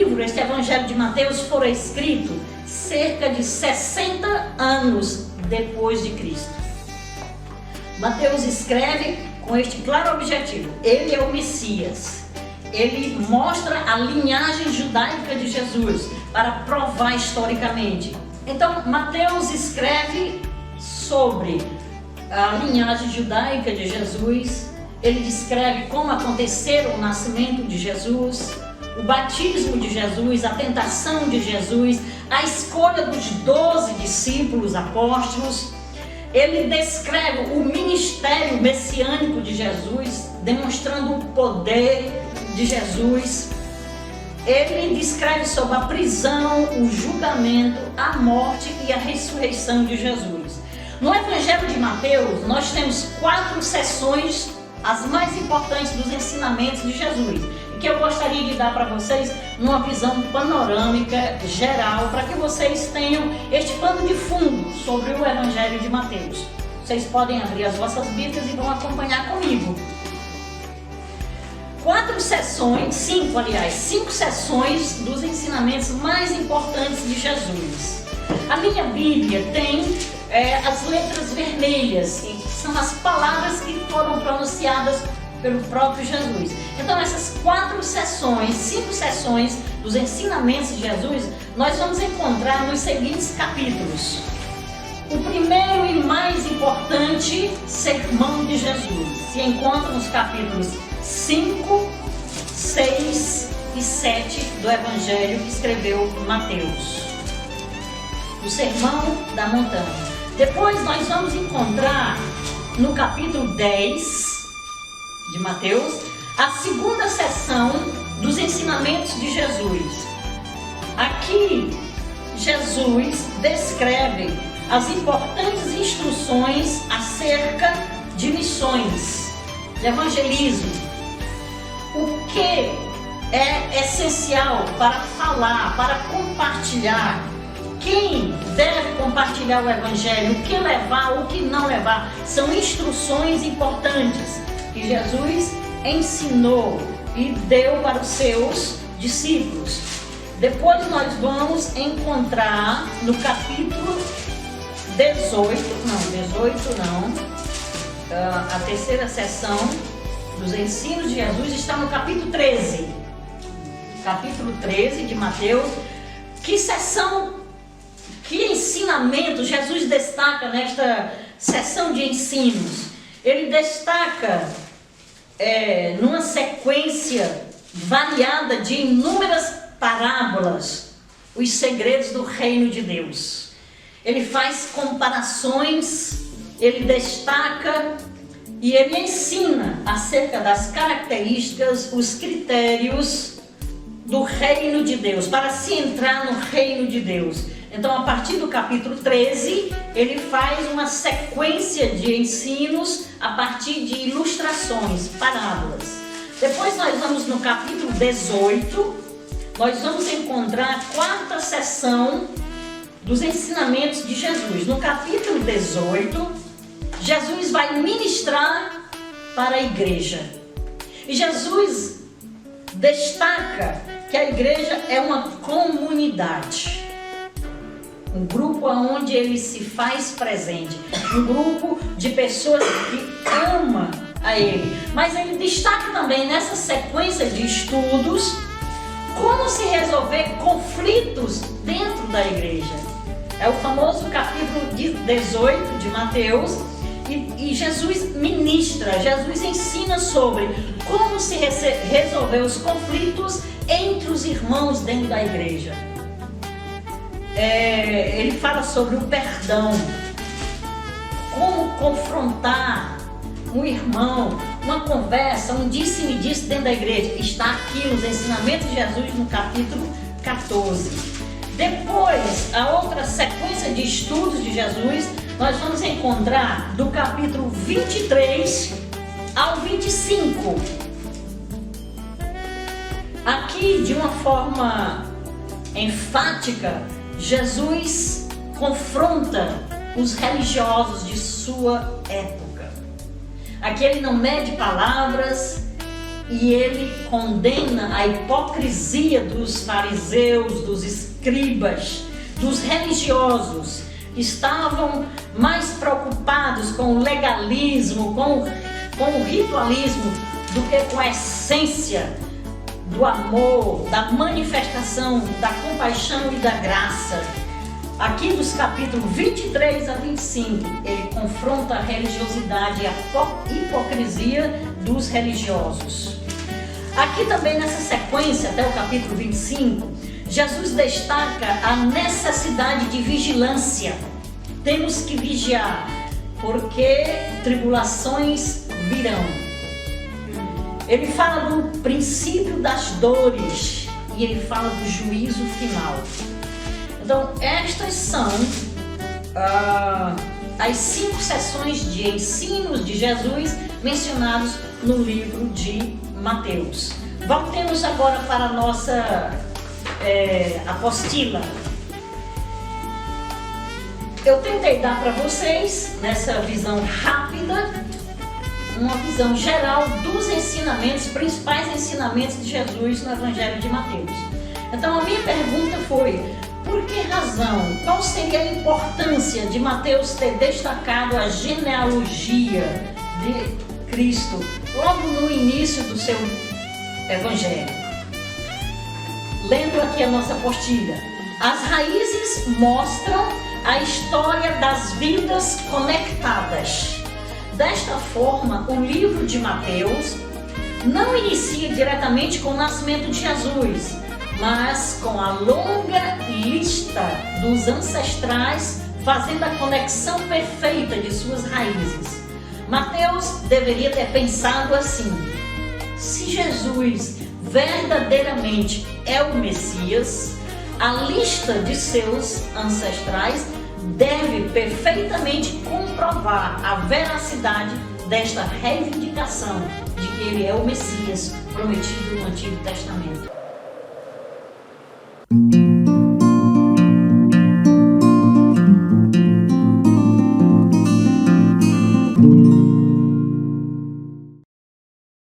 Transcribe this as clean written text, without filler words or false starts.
livro, este Evangelho de Mateus, foi escrito cerca de 60 anos depois de Cristo. Mateus escreve com este claro objetivo: ele é o Messias. Ele mostra a linhagem judaica de Jesus para provar historicamente. Então, Mateus escreve sobre a linhagem judaica de Jesus. Ele descreve como aconteceu o nascimento de Jesus, o batismo de Jesus, a tentação de Jesus, a escolha dos 12 discípulos apóstolos. Ele descreve o ministério messiânico de Jesus, demonstrando o poder de Jesus. Ele descreve sobre a prisão, o julgamento, a morte e a ressurreição de Jesus. No Evangelho de Mateus, nós temos 4 seções, as mais importantes dos ensinamentos de Jesus, e que eu gostaria de dar para vocês numa visão panorâmica geral, para que vocês tenham este pano de fundo sobre o Evangelho de Mateus. Vocês podem abrir as vossas Bíblias e vão acompanhar comigo. 5 sessões dos ensinamentos mais importantes de Jesus. A minha Bíblia tem as letras vermelhas, que são as palavras que foram pronunciadas pelo próprio Jesus. Então essas 5 sessões dos ensinamentos de Jesus, nós vamos encontrar nos seguintes capítulos. O primeiro e mais importante sermão de Jesus se encontra nos capítulos 5, 6 e 7 do Evangelho que escreveu Mateus, o Sermão da Montanha. Depois nós vamos encontrar no capítulo 10 de Mateus a segunda sessão dos ensinamentos de Jesus. Aqui Jesus descreve as importantes instruções acerca de missões, de evangelismo, o que é essencial para falar, para compartilhar, quem deve compartilhar o Evangelho, o que levar, o que não levar. São instruções importantes que Jesus ensinou e deu para os seus discípulos. Depois nós vamos encontrar no capítulo 18, a terceira sessão dos ensinos de Jesus está no capítulo 13. Capítulo 13 de Mateus. Que ensinamento Jesus destaca nesta sessão de ensinos? Ele destaca numa sequência variada de inúmeras parábolas os segredos do reino de Deus. Ele faz comparações, ele destaca e ele ensina acerca das características, os critérios do reino de Deus, para se entrar no reino de Deus. Então, a partir do capítulo 13, ele faz uma sequência de ensinos a partir de ilustrações, parábolas. Depois nós vamos no capítulo 18, nós vamos encontrar a quarta sessão dos ensinamentos de Jesus. No capítulo 18, Jesus vai ministrar para a igreja. E Jesus destaca que a igreja é uma comunidade, um grupo onde ele se faz presente, um grupo de pessoas que ama a ele. Mas ele destaca também nessa sequência de estudos como se resolver conflitos dentro da igreja. É o famoso capítulo 18 de Mateus. E Jesus ministra, Jesus ensina sobre como se resolver os conflitos entre os irmãos dentro da igreja. Ele fala sobre o perdão, como confrontar um irmão, uma conversa, um disse-me-disse dentro da igreja. Está aqui nos ensinamentos de Jesus no capítulo 14. Depois, a outra sequência de estudos de Jesus, nós vamos encontrar do capítulo 23 ao 25. Aqui, de uma forma enfática, Jesus confronta os religiosos de sua época. Aqui ele não mede palavras, e ele condena a hipocrisia dos fariseus, dos escribas, dos religiosos, que estavam mais preocupados com o legalismo, com o ritualismo, do que com a essência do amor, da manifestação, da compaixão e da graça. Aqui dos capítulos 23 a 25, ele confronta a religiosidade e a hipocrisia dos religiosos. Aqui também nessa sequência, até o capítulo 25, Jesus destaca a necessidade de vigilância. Temos que vigiar, porque tribulações virão. Ele fala do princípio das dores e ele fala do juízo final. Então, estas são as 5 sessões de ensinos de Jesus mencionados no livro de Mateus. Voltemos agora para a nossa apostila. Eu tentei dar para vocês, nessa visão rápida, uma visão geral dos ensinamentos, principais ensinamentos de Jesus no Evangelho de Mateus. Então, a minha pergunta foi: por que razão? Qual seria a importância de Mateus ter destacado a genealogia de Cristo logo no início do seu Evangelho? Lendo aqui a nossa apostila, as raízes mostram a história das vidas conectadas. Desta forma, o livro de Mateus não inicia diretamente com o nascimento de Jesus, mas com a longa lista dos ancestrais, fazendo a conexão perfeita de suas raízes. Mateus deveria ter pensado assim: se Jesus verdadeiramente é o Messias, a lista de seus ancestrais deve perfeitamente comprovar a veracidade desta reivindicação de que ele é o Messias prometido no Antigo Testamento.